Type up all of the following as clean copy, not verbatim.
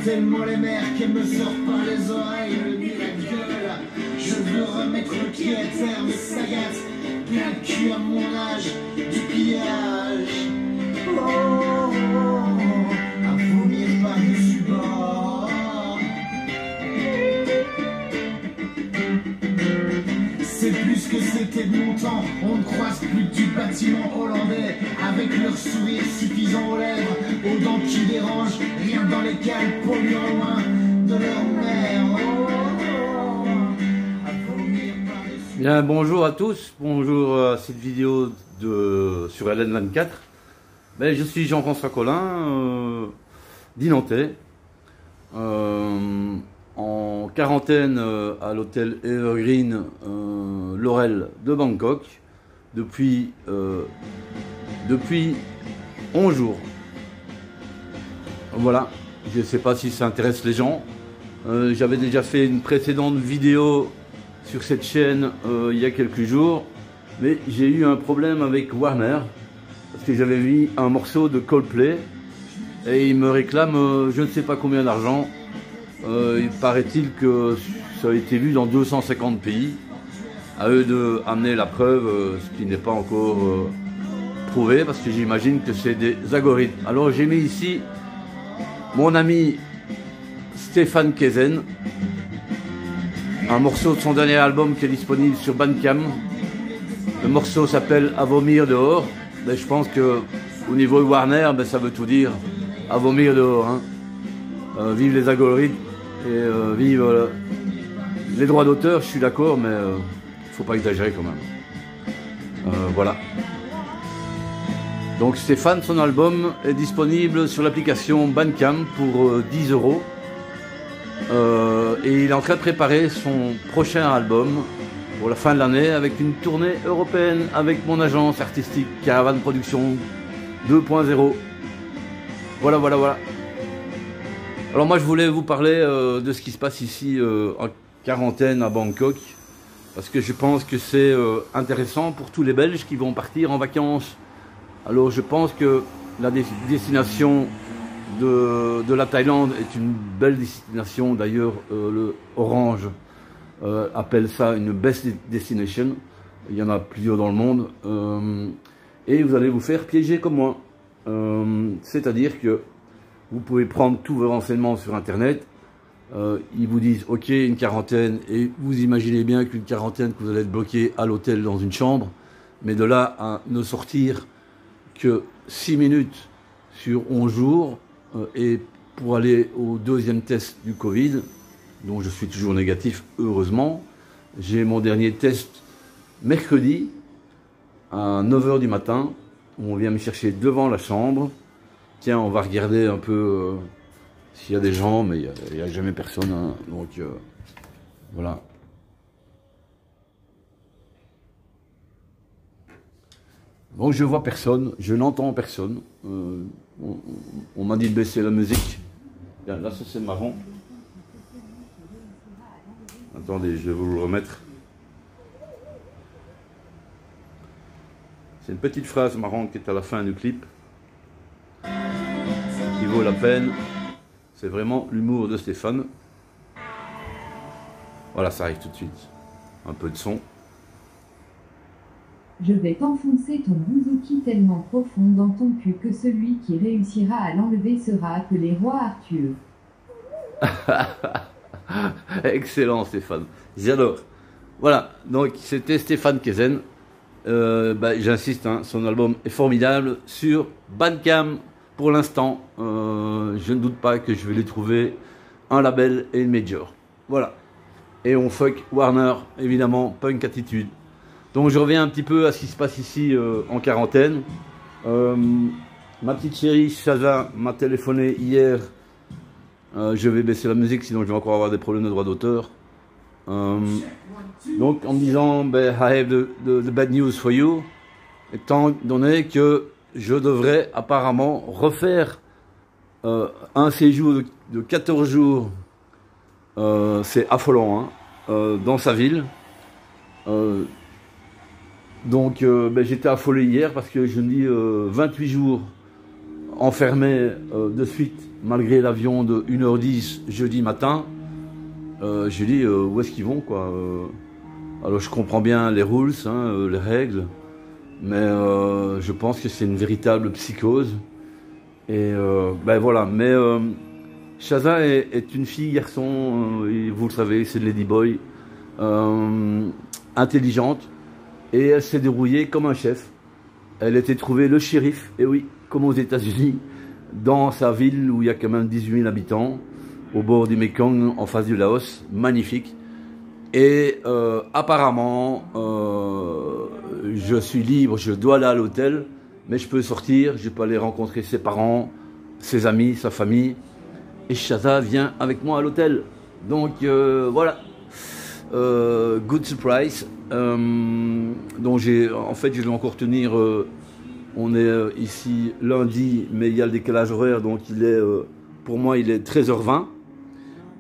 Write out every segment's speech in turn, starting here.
tellement les mers qu'elles me sortent par les oreilles, le nez, la gueule. Je veux remettre le pied à terre, mais ça gâte. Plein le cul à mon âge, du pillage. Oh, oh, oh, à vomir par-dessus bord. C'est plus que c'était de mon temps. On ne croise plus du bâtiment hollandais, avec leur sourire suffisant aux lèvres, aux dents qui dérangent, rien dans les cales, polluant loin de leur mère. Oh, oh, oh, à vomir par-dessus. Bien, bonjour à tous, bonjour à cette vidéo sur LN24. Ben, je suis Jean-François Collin, dit Nantais, en quarantaine à l'hôtel Evergreen Laurel de Bangkok depuis 11 jours. Voilà, je ne sais pas si ça intéresse les gens. J'avais déjà fait une précédente vidéo sur cette chaîne il y a quelques jours, mais j'ai eu un problème avec Warner parce que j'avais mis un morceau de Coldplay et il me réclame je ne sais pas combien d'argent. Il paraît-il que ça a été vu dans 250 pays. À eux de amener la preuve, ce qui n'est pas encore prouvé, parce que j'imagine que c'est des algorithmes. Alors j'ai mis ici mon ami Stéphane Kezen, un morceau de son dernier album qui est disponible sur Bandcamp. Le morceau s'appelle À vomir dehors. Mais je pense que au niveau de Warner, ben, ça veut tout dire. À vomir dehors. Hein. Vive les algorithmes et vive les droits d'auteur, je suis d'accord, mais faut pas exagérer quand même. Voilà. Donc Stéphane, son album est disponible sur l'application Bandcamp pour 10 €. Et il est en train de préparer son prochain album pour la fin de l'année avec une tournée européenne avec mon agence artistique Caravan Production 2.0. Voilà, voilà, voilà. Alors moi je voulais vous parler de ce qui se passe ici en quarantaine à Bangkok, parce que je pense que c'est intéressant pour tous les Belges qui vont partir en vacances. Alors je pense que la destination de la Thaïlande est une belle destination. D'ailleurs le Orange appelle ça une best destination. Il y en a plusieurs dans le monde. Et vous allez vous faire piéger comme moi. C'est-à-dire que vous pouvez prendre tous vos renseignements sur Internet. Ils vous disent ok, une quarantaine, et vous imaginez bien qu'une quarantaine, que vous allez être bloqué à l'hôtel dans une chambre, mais de là à ne sortir que 6 minutes sur 11 jours, et pour aller au deuxième test du Covid, dont je suis toujours négatif, heureusement. J'ai mon dernier test mercredi à 9 h du matin. On vient me chercher devant la chambre. Tiens, on va regarder un peu s'il y a des gens, mais il n'y a jamais personne. Hein. Donc, voilà. Donc, je vois personne, je n'entends personne. On m'a dit de baisser la musique. Là, ça c'est marron. Attendez, je vais vous le remettre. C'est une petite phrase marrante qui est à la fin du clip, qui vaut la peine. C'est vraiment l'humour de Stéphane. Voilà, ça arrive tout de suite. Un peu de son. Je vais t'enfoncer ton bouzouki tellement profond dans ton cul que celui qui réussira à l'enlever sera appelé roi Arthur. Excellent Stéphane, j'adore. Voilà, donc c'était Stéphane Kezen. J'insiste, hein, son album est formidable sur Bandcamp pour l'instant. Je ne doute pas que je vais lui trouver un label et une major. Voilà. Et on fuck Warner, évidemment, punk attitude. Donc je reviens un petit peu à ce qui se passe ici en quarantaine. Ma petite chérie Shaza m'a téléphoné hier. Je vais baisser la musique, sinon je vais encore avoir des problèmes de droit d'auteur. Donc en me disant, I have the bad news for you, étant donné que je devrais apparemment refaire un séjour de 14 jours, c'est affolant, hein, dans sa ville. Donc j'étais affolé hier parce que je me dis 28 jours enfermé de suite, malgré l'avion de 1h10 jeudi matin. J'ai dit où est-ce qu'ils vont, quoi. Alors je comprends bien les rules, hein, les règles, mais je pense que c'est une véritable psychose. Et ben voilà, mais Shaza est une fille garçon, et vous le savez, c'est de Ladyboy, intelligente, et elle s'est débrouillée comme un chef. Elle était trouvée le shérif, et oui, comme aux États-Unis, dans sa ville où il y a quand même 18 000 habitants, au bord du Mekong, en face du Laos, magnifique. Et apparemment, je suis libre, je dois aller à l'hôtel, mais je peux sortir, je peux aller rencontrer ses parents, ses amis, sa famille. Et Shaza vient avec moi à l'hôtel. Donc voilà, good surprise. Donc en fait, je dois encore tenir. On est ici lundi, mais il y a le décalage horaire, donc il est, pour moi, il est 13h20.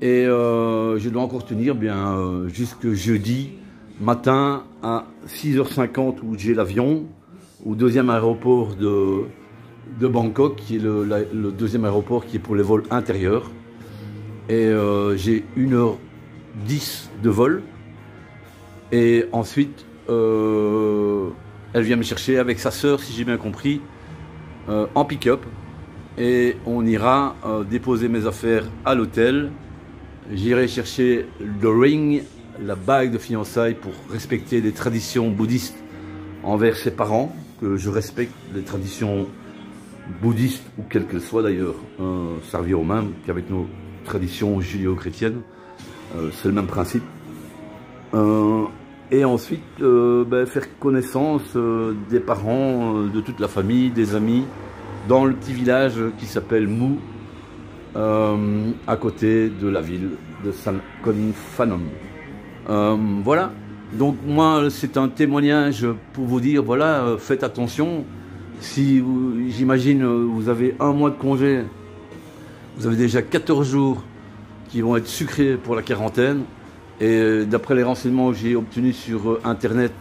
Et je dois encore tenir bien jusque jeudi matin à 6h50 où j'ai l'avion au deuxième aéroport de Bangkok, qui est le deuxième aéroport qui est pour les vols intérieurs. Et j'ai 1h10 de vol. Et ensuite, elle vient me chercher avec sa sœur, si j'ai bien compris, en pick-up. Et on ira déposer mes affaires à l'hôtel. J'irai chercher le ring, la bague de fiançailles pour respecter les traditions bouddhistes envers ses parents, que je respecte les traditions bouddhistes, ou quelles qu'elles soient d'ailleurs, servir au même qu'avec nos traditions judéo-chrétiennes. C'est le même principe. Et ensuite, faire connaissance des parents, de toute la famille, des amis, dans le petit village qui s'appelle Mou, à côté de la ville de San Phanom. Voilà, donc moi c'est un témoignage pour vous dire, voilà, faites attention. Si j'imagine vous avez un mois de congé, vous avez déjà 14 jours qui vont être sucrés pour la quarantaine. Et d'après les renseignements que j'ai obtenus sur internet,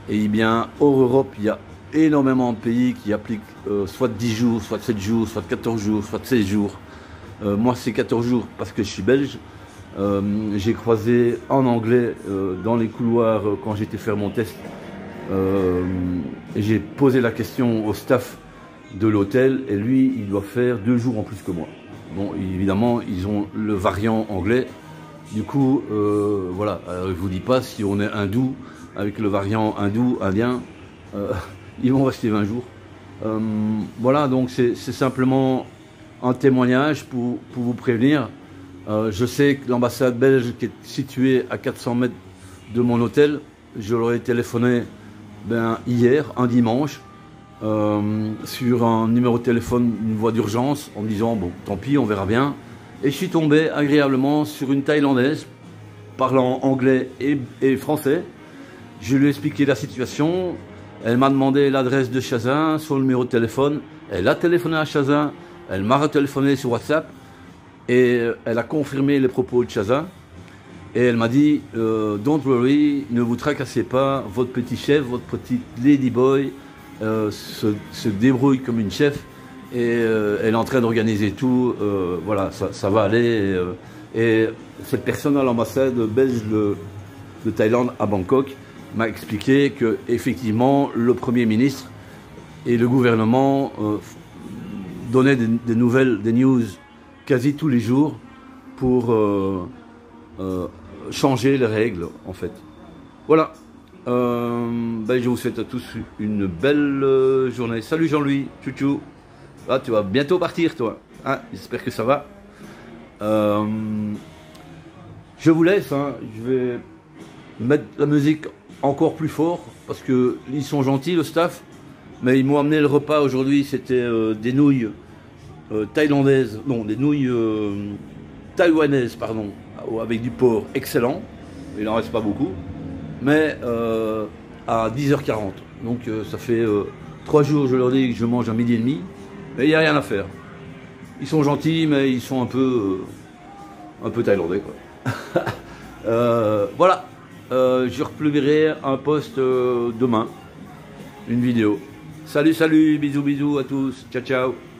et bien hors Europe, il y a énormément de pays qui appliquent soit 10 jours, soit 7 jours, soit 14 jours, soit 16 jours. Moi c'est 14 jours parce que je suis belge. J'ai croisé en anglais dans les couloirs quand j'étais faire mon test. Et j'ai posé la question au staff de l'hôtel et lui il doit faire 2 jours en plus que moi. Bon, évidemment ils ont le variant anglais. Du coup, voilà, alors, je ne vous dis pas si on est hindou avec le variant hindou, indien, ils vont rester 20 jours. Voilà, donc c'est simplement un témoignage pour vous prévenir. Je sais que l'ambassade belge qui est située à 400 mètres de mon hôtel, je leur ai téléphoné hier, un dimanche, sur un numéro de téléphone, une voie d'urgence, en me disant, bon, tant pis, on verra bien. Et je suis tombé agréablement sur une Thaïlandaise, parlant anglais et français. Je lui ai expliqué la situation. Elle m'a demandé l'adresse de Shaza, son numéro de téléphone. Elle a téléphoné à Shaza. Elle m'a retéléphoné sur WhatsApp. Et elle a confirmé les propos de Shaza. Et elle m'a dit, don't worry, ne vous tracassez pas. Votre petit chef, votre petite ladyboy se débrouille comme une chef. Et elle est en train d'organiser tout, voilà, ça va aller. Et cette personne à l'ambassade belge de Thaïlande à Bangkok m'a expliqué que effectivement le Premier ministre et le gouvernement donnaient des nouvelles, des news quasi tous les jours pour changer les règles en fait. Voilà, je vous souhaite à tous une belle journée. Salut Jean-Louis, tchou. Ah, tu vas bientôt partir, toi. Ah, j'espère que ça va. Je vous laisse. Hein. Je vais mettre la musique encore plus fort parce que ils sont gentils, le staff. Mais ils m'ont amené le repas aujourd'hui. C'était des nouilles thaïlandaises. Non, des nouilles taïwanaises, pardon. Avec du porc excellent. Il n'en reste pas beaucoup. Mais à 10h40. Donc ça fait 3 jours, je leur dis que je mange à 12h30. Mais il n'y a rien à faire. Ils sont gentils, mais ils sont un peu thaïlandais, quoi. Voilà. Je republierai un post demain. Une vidéo. Salut, bisous à tous. Ciao, ciao.